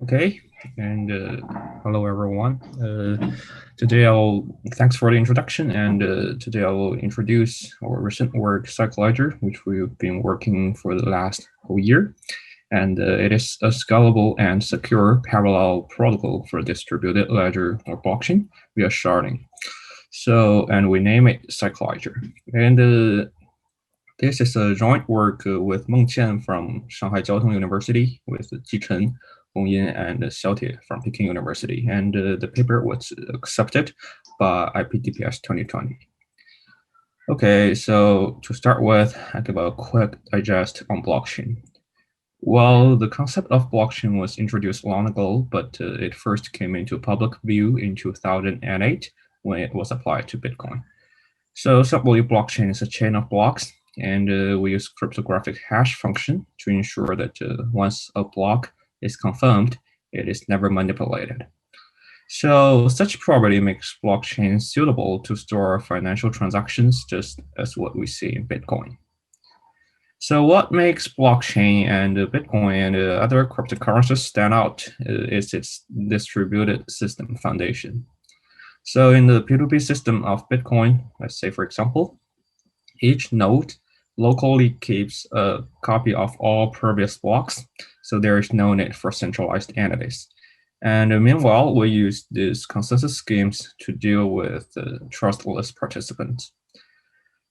Okay, and hello everyone. Today thanks for the introduction, and today I will introduce our recent work, CycLedger, which we've been working for the last whole year. And it is a scalable and secure parallel protocol for distributed ledger or blockchain we are starting. And we name it CycLedger. And this is a joint work with Meng Qian from Shanghai Jiao Tong University, with Jichen, Hong Yin, and Xiaotie from Peking University. And the paper was accepted by IPTPS 2020. Okay, so to start with, I'll give a quick digest on blockchain. Well, the concept of blockchain was introduced long ago, but it first came into public view in 2008 when it was applied to Bitcoin. So simply, blockchain is a chain of blocks, and we use cryptographic hash function to ensure that once a block is confirmed, it is never manipulated. So such property makes blockchain suitable to store financial transactions, just as what we see in Bitcoin. So what makes blockchain and Bitcoin and other cryptocurrencies stand out is its distributed system foundation. So in the P2P system of Bitcoin, let's say, for example, each node locally keeps a copy of all previous blocks, so there is no need for centralized entities. And meanwhile, we use these consensus schemes to deal with trustless participants.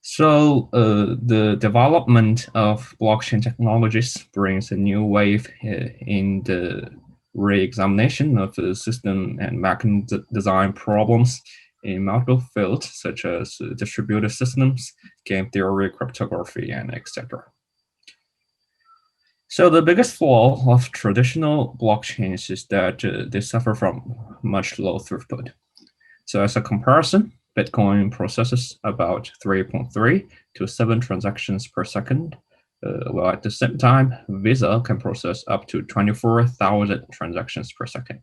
So the development of blockchain technologies brings a new wave in the re-examination of the system and mechanism design problems in multiple fields, such as distributed systems, game theory, cryptography, and etc. So the biggest flaw of traditional blockchains is that they suffer from much low throughput. So as a comparison, Bitcoin processes about 3.3 to 7 transactions per second, while at the same time, Visa can process up to 24,000 transactions per second.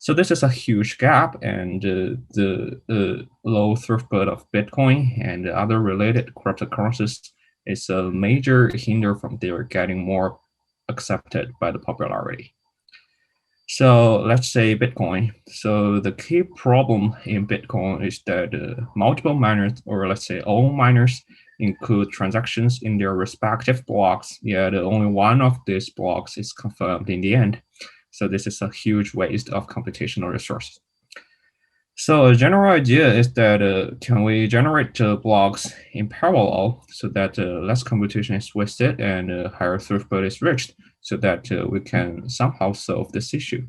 So this is a huge gap, and the low throughput of Bitcoin and other related cryptocurrencies is a major hinder from their getting more accepted by the popularity. So let's say Bitcoin. So the key problem in Bitcoin is that multiple miners, or let's say all miners, include transactions in their respective blocks, yet only one of these blocks is confirmed in the end. So this is a huge waste of computational resources. So a general idea is that can we generate blocks in parallel so that less computation is wasted and higher throughput is reached, so that we can somehow solve this issue.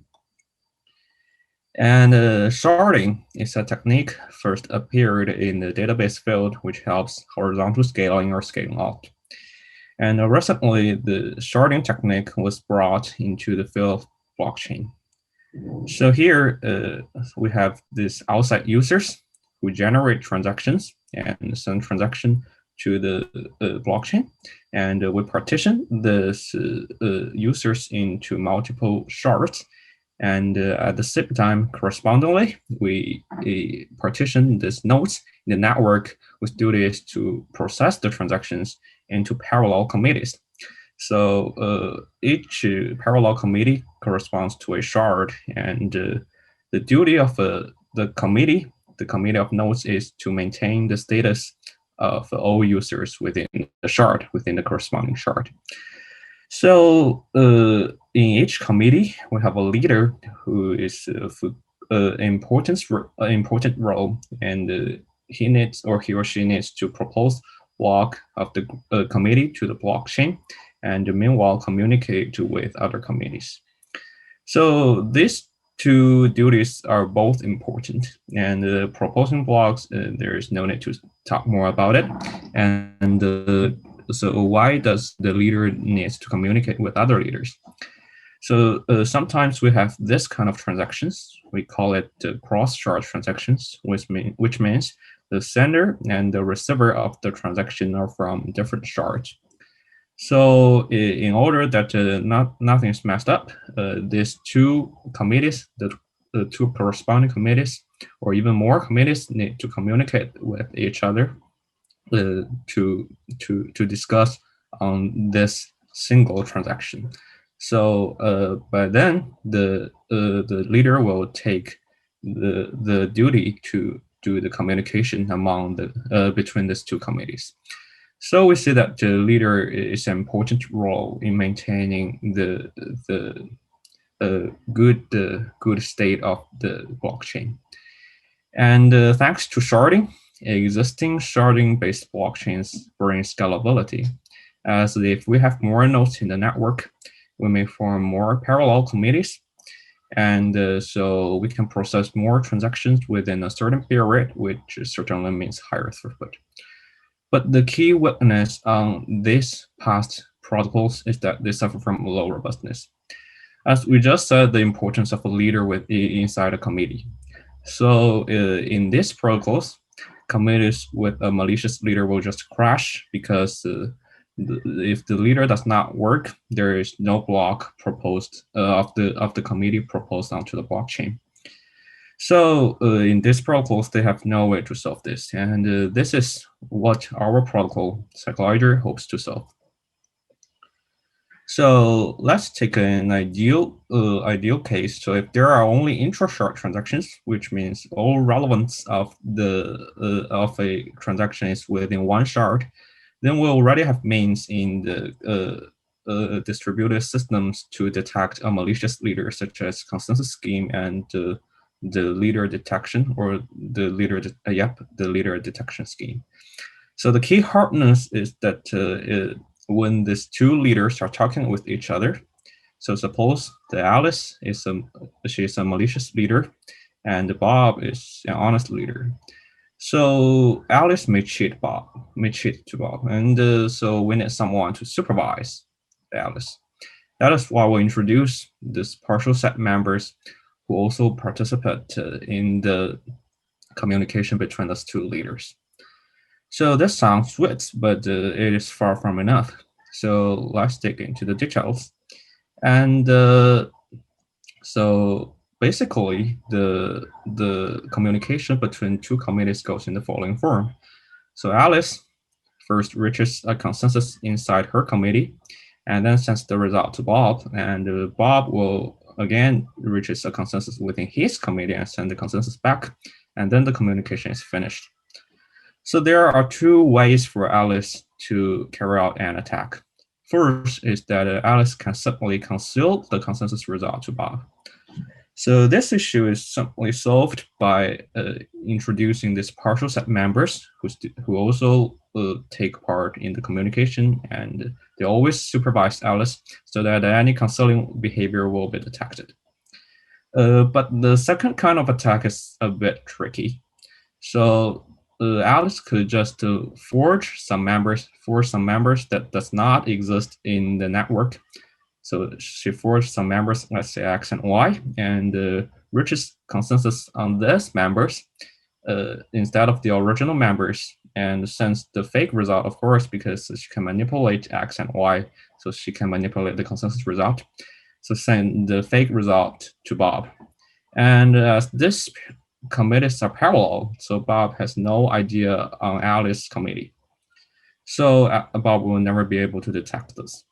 And sharding is a technique first appeared in the database field, which helps horizontal scaling or scaling out. And recently, the sharding technique was brought into the field of blockchain. So here we have these outside users who generate transactions and send transaction to the blockchain, and we partition these users into multiple shards, and at the same time, correspondingly, we partition these nodes in the network with duties to process the transactions into parallel committees. So each parallel committee corresponds to a shard, and the duty of the committee of nodes, is to maintain the status of all users within the shard, within the corresponding shard. So in each committee, we have a leader who is important role, and he or she needs to propose block of the committee to the blockchain, and meanwhile communicate with other committees. So these two duties are both important, and proposing blocks, there is no need to talk more about it. And so why does the leader need to communicate with other leaders? So sometimes we have this kind of transactions. We call it cross-shard transactions, which means the sender and the receiver of the transaction are from different shards. So in order that nothing is messed up, these two committees, the two corresponding committees, or even more committees, need to communicate with each other to discuss on this single transaction. So by then, the leader will take the duty to do the communication among between these two committees. So we see that the leader is an important role in maintaining the good state of the blockchain. And thanks to sharding, existing sharding-based blockchains bring scalability, as if we have more nodes in the network, we may form more parallel committees, and so we can process more transactions within a certain period, which certainly means higher throughput. But the key weakness on these past protocols is that they suffer from low robustness. As we just said, the importance of a leader inside a committee. So in these protocols, committees with a malicious leader will just crash because if the leader does not work, there is no block proposed of the committee proposed onto the blockchain. So in these protocols, they have no way to solve this, and this is what our protocol CycLedger hopes to solve. So let's take an ideal case. So if there are only intra-shard transactions, which means all relevance of a transaction is within one shard, then we already have means in the distributed systems to detect a malicious leader, such as consensus scheme and the leader detection, or the leader detection scheme. So the key hardness is that when these two leaders are talking with each other, so suppose the Alice she's a malicious leader, and Bob is an honest leader. So Alice may cheat to Bob, and so we need someone to supervise Alice. That is why we introduce these partial set members who also participate in the communication between those two leaders. So this sounds sweet, but it is far from enough. So let's dig into the details. And so basically, the communication between two committees goes in the following form. So Alice first reaches a consensus inside her committee, and then sends the result to Bob, and Bob will again reaches a consensus within his committee and send the consensus back, and then the communication is finished. So there are two ways for Alice to carry out an attack. First is that Alice can simply conceal the consensus result to Bob. So this issue is simply solved by introducing these partial set members who also take part in the communication, and they always supervise Alice so that any concealing behavior will be detected. But the second kind of attack is a bit tricky. So Alice could just forge some members that does not exist in the network. So she forged some members, let's say X and Y, and reaches consensus on these members instead of the original members, and sends the fake result, of course, because she can manipulate X and Y, so she can manipulate the consensus result. So send the fake result to Bob. And as this committees are parallel, so Bob has no idea on Alice's committee. So Bob will never be able to detect this.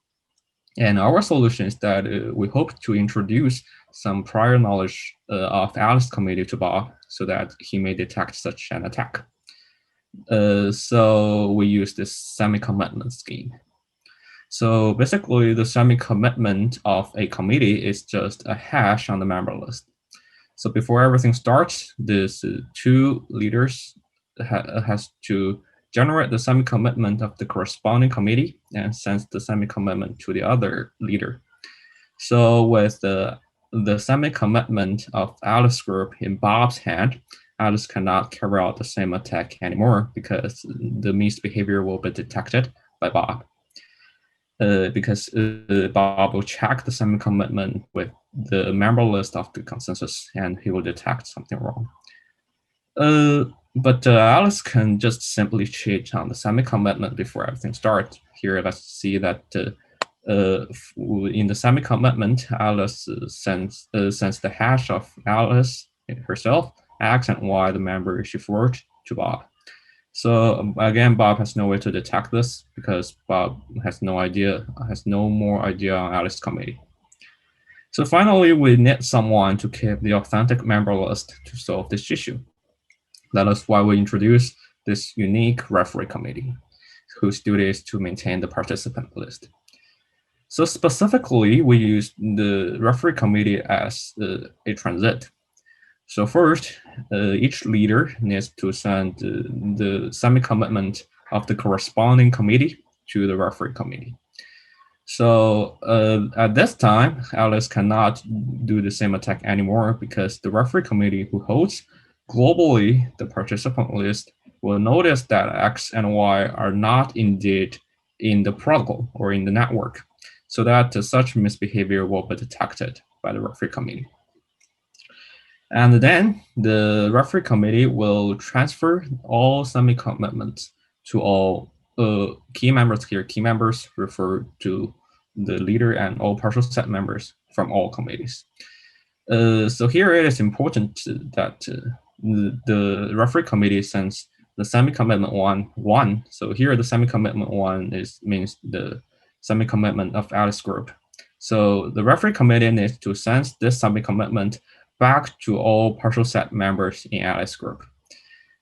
And our solution is that we hope to introduce some prior knowledge of Alice's committee to Bob so that he may detect such an attack. So we use this semi-commitment scheme. So basically, the semi-commitment of a committee is just a hash on the member list. So before everything starts, these two leaders has to generate the semi-commitment of the corresponding committee and sends the semi-commitment to the other leader. So with the semi-commitment of Alice group in Bob's hand, Alice cannot carry out the same attack anymore because the misbehavior will be detected by Bob. Because Bob will check the semi-commitment with the member list of the consensus, and he will detect something wrong. But Alice can just simply cheat on the semi-commitment before everything starts. Here, let's see that in the semi-commitment, Alice sends the hash of Alice herself, X and Y, the member she forged, to Bob. So again, Bob has no way to detect this because Bob has no more idea on Alice's committee. So finally, we need someone to keep the authentic member list to solve this issue. That is why we introduce this unique referee committee, whose duty is to maintain the participant list. So specifically, we use the referee committee as a transit. So first, each leader needs to send the semi-commitment of the corresponding committee to the referee committee. So at this time, Alice cannot do the same attack anymore because the referee committee who holds globally the participant list will notice that X and Y are not indeed in the protocol or in the network, so that such misbehavior will be detected by the referee committee. And then the referee committee will transfer all semi-commitments to all key members here. Key members refer to the leader and all partial set members from all committees. So here it is important that the referee committee sends the semi-commitment one. So here the semi-commitment one means the semi-commitment of Alice group. So the referee committee needs to send this semi-commitment back to all partial set members in Alice group.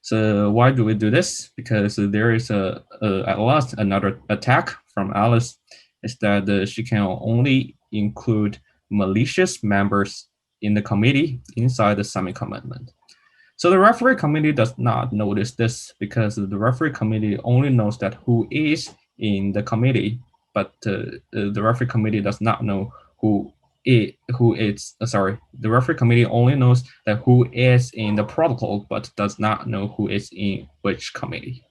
So why do we do this? Because there is at last another attack from Alice, is that she can only include malicious members in the committee inside the semi-commitment. So the referee committee does not notice this because the referee committee only knows that who is in the committee, but the referee committee does not know the referee committee only knows that who is in the protocol, but does not know who is in which committee.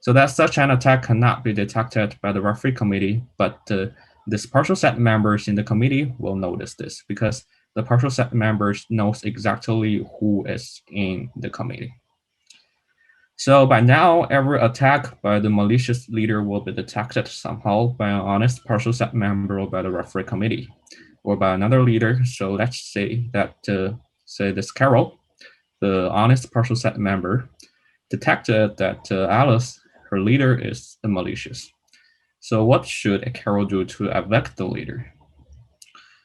So that such an attack cannot be detected by the referee committee, but this partial set members in the committee will notice this because the partial set members knows exactly who is in the committee. So by now, every attack by the malicious leader will be detected somehow by an honest partial set member or by the referee committee, or by another leader. So let's say that, say this Carol, the honest partial set member, detected that Alice, her leader, is malicious. So what should Carol do to evict the leader?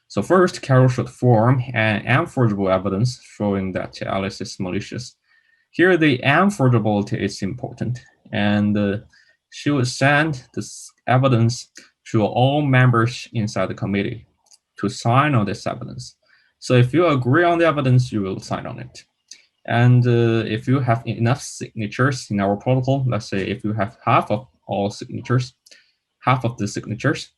So first, Carol should form an unforgeable evidence showing that Alice is malicious. Here, the unforgeability is important, and she would send this evidence to all members inside the committee to sign on this evidence. So if you agree on the evidence, you will sign on it. And if you have enough signatures in our protocol, let's say if you have half of the signatures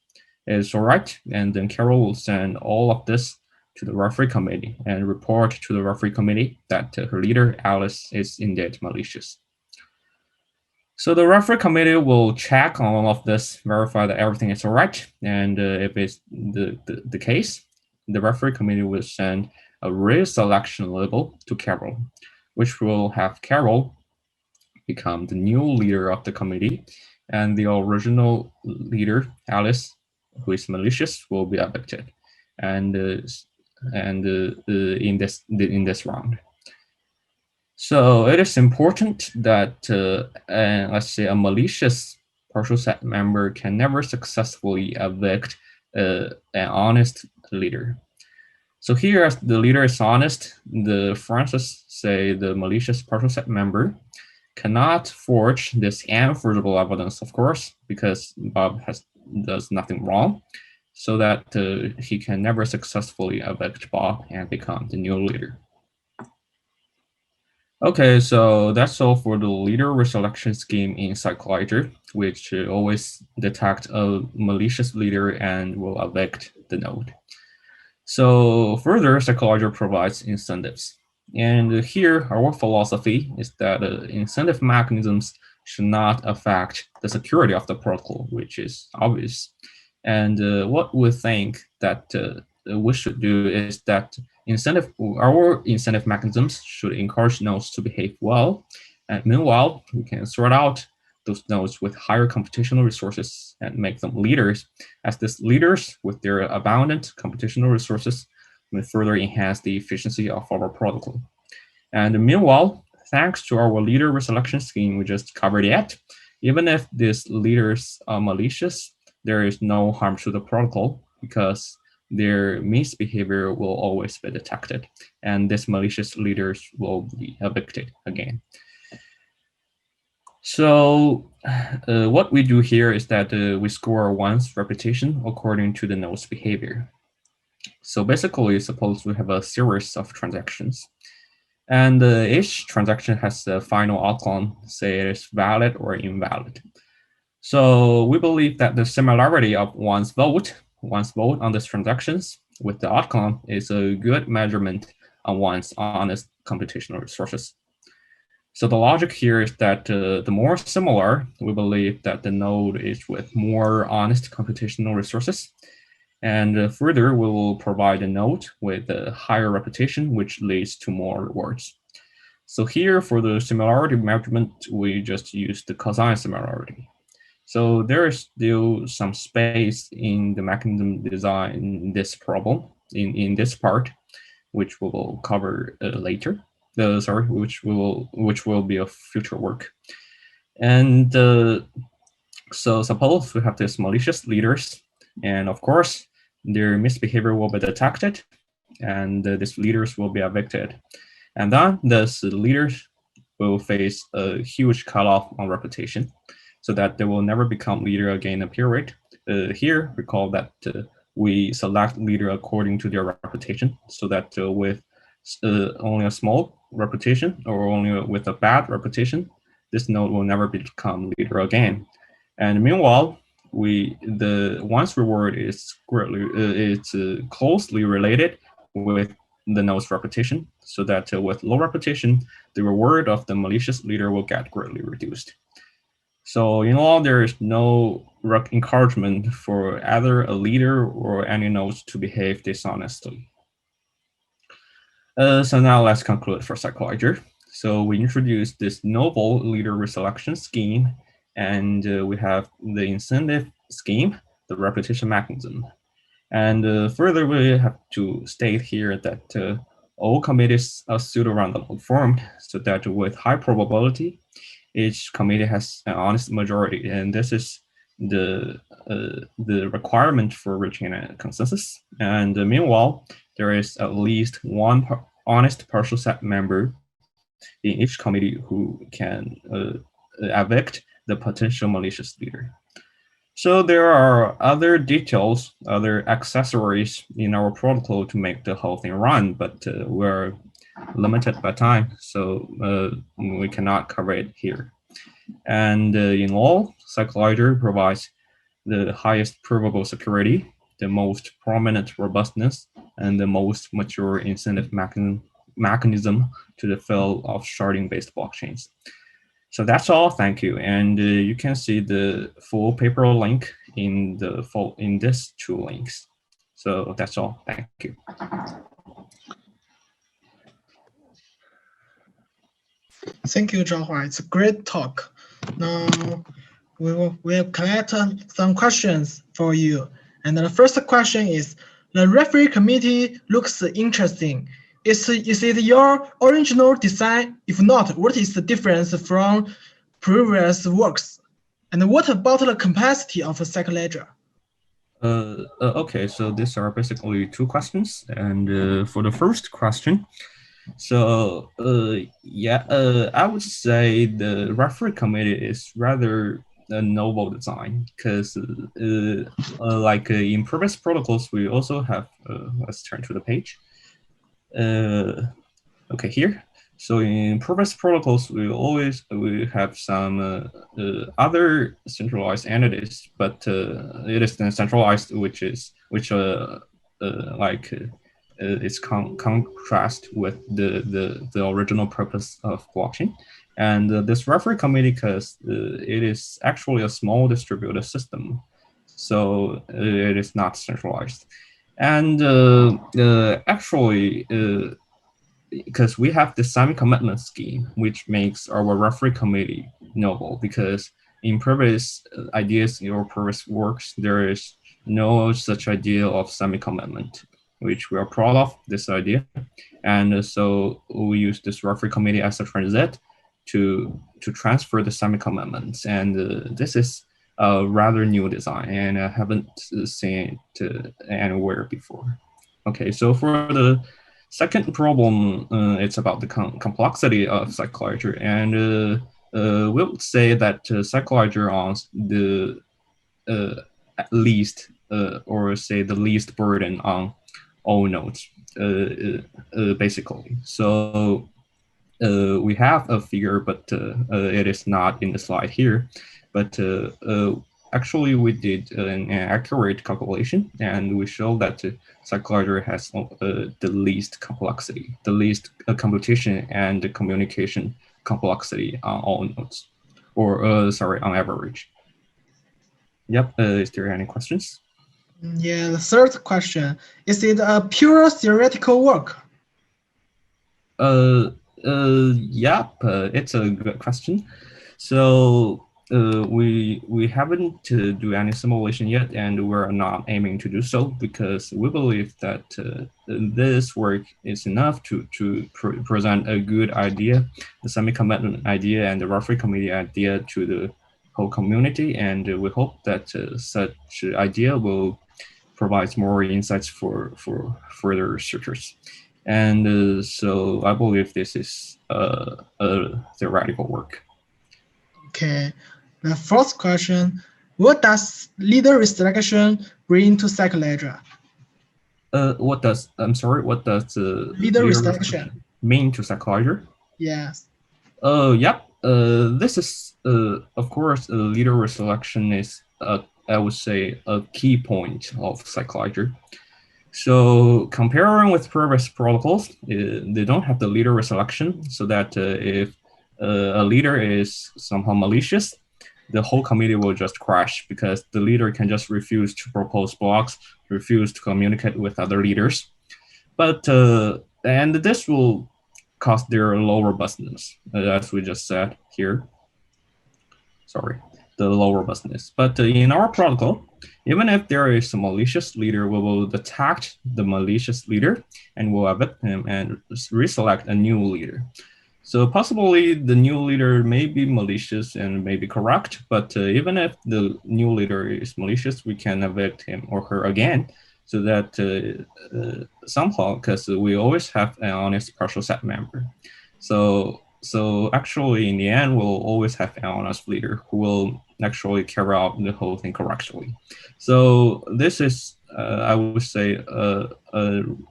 is all right, and then Carol will send all of this to the referee committee and report to the referee committee that her leader, Alice, is indeed malicious. So the referee committee will check on all of this, verify that everything is all right, and if it's the case, the referee committee will send a reselection label to Carol, which will have Carol become the new leader of the committee, and the original leader, Alice, who is malicious, will be evicted, and in this round. So it is important that let's say a malicious partial set member can never successfully evict an honest leader. So here, as the leader is honest, the Francis, say the malicious partial set member, cannot forge this unforgeable evidence, of course, because Bob does nothing wrong, so that he can never successfully evict Bob and become the new leader. Okay, so that's all for the leader reselection scheme in CycLedger, which always detect a malicious leader and will evict the node. So further, CycLedger provides incentives. And here, our philosophy is that incentive mechanisms should not affect the security of the protocol, which is obvious. And what we think that we should do is that our incentive mechanisms should encourage nodes to behave well. And meanwhile, we can sort out those nodes with higher computational resources and make them leaders, as these leaders, with their abundant computational resources, will further enhance the efficiency of our protocol. And meanwhile, thanks to our leader reselection scheme we just covered yet, even if these leaders are malicious, there is no harm to the protocol because their misbehavior will always be detected, and these malicious leaders will be evicted again. So what we do here is that we score one's reputation according to the node's behavior. So basically, suppose we have a series of transactions, and each transaction has a final outcome, say it is valid or invalid. So we believe that the similarity of one's vote on these transactions with the outcome is a good measurement on one's honest computational resources. So the logic here is that the more similar, we believe that the node is with more honest computational resources. And further, we will provide a node with a higher reputation, which leads to more rewards. So here, for the similarity measurement, we just use the cosine similarity. So there is still some space in the mechanism design in this problem, in this part, which we will cover later. Which will be a future work. And so suppose we have these malicious leaders, and of course, their misbehavior will be detected, and these leaders will be evicted. And then these leaders will face a huge cutoff on reputation, so that they will never become leader again in a period. Here, recall that we select leader according to their reputation, so that with only a small reputation or only with a bad reputation, this node will never become leader again. And meanwhile, one's reward is closely related with the node's reputation, so that with low reputation, the reward of the malicious leader will get greatly reduced. So in all, there is no encouragement for either a leader or any nodes to behave dishonestly. So now let's conclude for CycLedger. So we introduced this novel leader reselection scheme, and we have the incentive scheme, the reputation mechanism. And further, we have to state here that all committees are pseudo-randomly formed, so that with high probability, each committee has an honest majority, and this is the requirement for reaching a consensus. And meanwhile, there is at least one honest partial set member in each committee who can evict the potential malicious leader. So there are other details, other accessories in our protocol to make the whole thing run, but we're limited by time, so we cannot cover it here. And in all, CycLedger provides the highest provable security, the most prominent robustness, and the most mature incentive mechanism to the field of sharding-based blockchains. So that's all. Thank you, and you can see the full paper link in this two links. So that's all. Thank you. Thank you, Zhaohua. It's a great talk. Now we will collect some questions for you. And the first question is: the referee committee looks interesting. Is it your original design? If not, what is the difference from previous works? And what about the capacity of CycLedger? Okay, so these are basically two questions. And for the first question, so I would say the referee committee is rather a novel design, because like in previous protocols, we also have, let's turn to the page. Okay, here. So in previous protocols, we have some other centralized entities, but it is then centralized, which is contrast with the original purpose of blockchain. And this referee committee, because it is actually a small distributed system, so it is not centralized. And actually, because we have the semi-commitment scheme, which makes our referee committee novel, because in previous ideas or previous works, there is no such idea of semi-commitment, which we are proud of this idea. And so we use this referee committee as a transit to transfer the semi-commitments. And this is a rather new design, and I haven't seen it anywhere before. Okay, so for the second problem, it's about the complexity of CycLedger, and we'll say that CycLedger on the least, or say the least burden on all nodes, basically. So we have a figure, but it is not in the slide here. But actually, we did an accurate calculation, and we show that CycLedger has the least complexity, the least computation and communication complexity on all nodes, or sorry, on average. Yep. Is there any questions? Yeah, the third question, is it a pure theoretical work? Yep, it's a good question. So we haven't do any simulation yet, and we're not aiming to do so because we believe that this work is enough to present a good idea, the semi-commitment idea and the referee committee idea to the whole community, and we hope that such idea will provide more insights for further researchers. And so I believe this is a theoretical work. Okay, the fourth question, what does leader selection bring to CycLedger? What does leader selection mean to CycLedger? Yes. Yep. This is of course leader selection is I would say a key point of CycLedger. So comparing with previous protocols, they don't have the leader selection, so that if a leader is somehow malicious, the whole committee will just crash because the leader can just refuse to propose blocks, refuse to communicate with other leaders. But and this will cause their low robustness, as we just said here. Sorry, the low robustness. But in our protocol, even if there is a malicious leader, we will detect the malicious leader and we'll evict him and reselect a new leader. So possibly the new leader may be malicious and may be correct, but even if the new leader is malicious, we can evict him or her again, so that somehow, because we always have an honest partial set member. So actually, in the end, we'll always have an honest leader who will actually carry out the whole thing correctly. So this is, I would say,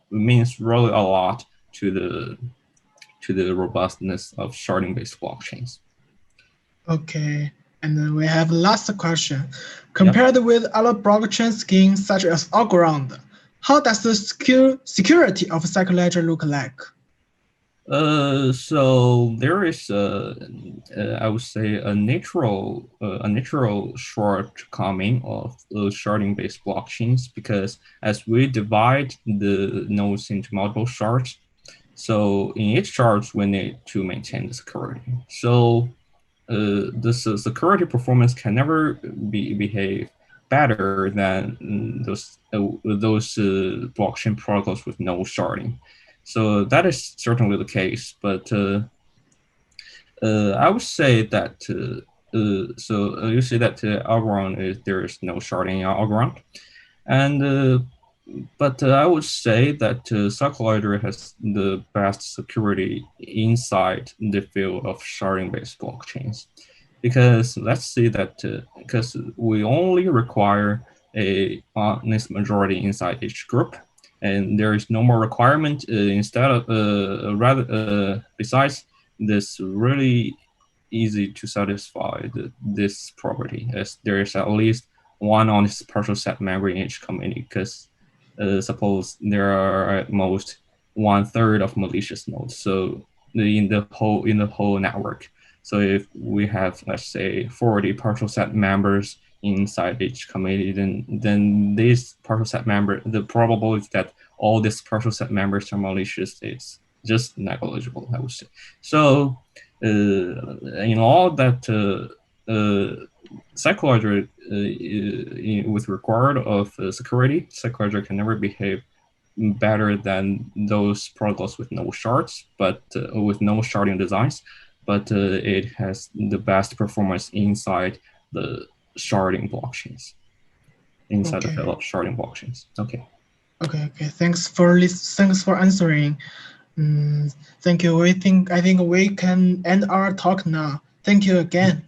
means really a lot to the robustness of sharding-based blockchains. Okay, and then we have last question. Compared with other blockchain schemes such as Algorand, how does the security of CycLedger look like? So there is, I would say, a natural shortcoming of those sharding-based blockchains, because as we divide the nodes into multiple shards, so in each shard we need to maintain the security. So this security performance can never behave better than those blockchain protocols with no sharding. So that is certainly the case, but I would say that so you say that Algorand there is no sharding in Algorand, and but I would say that CycLedger has the best security inside the field of sharding-based blockchains, because let's say that because we only require a honest majority inside each group. And there is no more requirement instead of besides this really easy to satisfy this property, as there is at least one honest partial set member in each committee, because suppose there are at most 1/3 of malicious nodes. So in the whole network. So if we have, let's say, 40 partial set members inside each committee, then this partial set member, the probability that all these partial set members are malicious is just negligible, I would say. So in all that CycLedger with regard of security, CycLedger can never behave better than those protocols with no shards, but with no sharding designs, but it has the best performance inside the sharding blockchains. Inside Okay. the failed sharding blockchains. Okay. Okay. Thanks for answering. Thank you. I think we can end our talk now. Thank you again.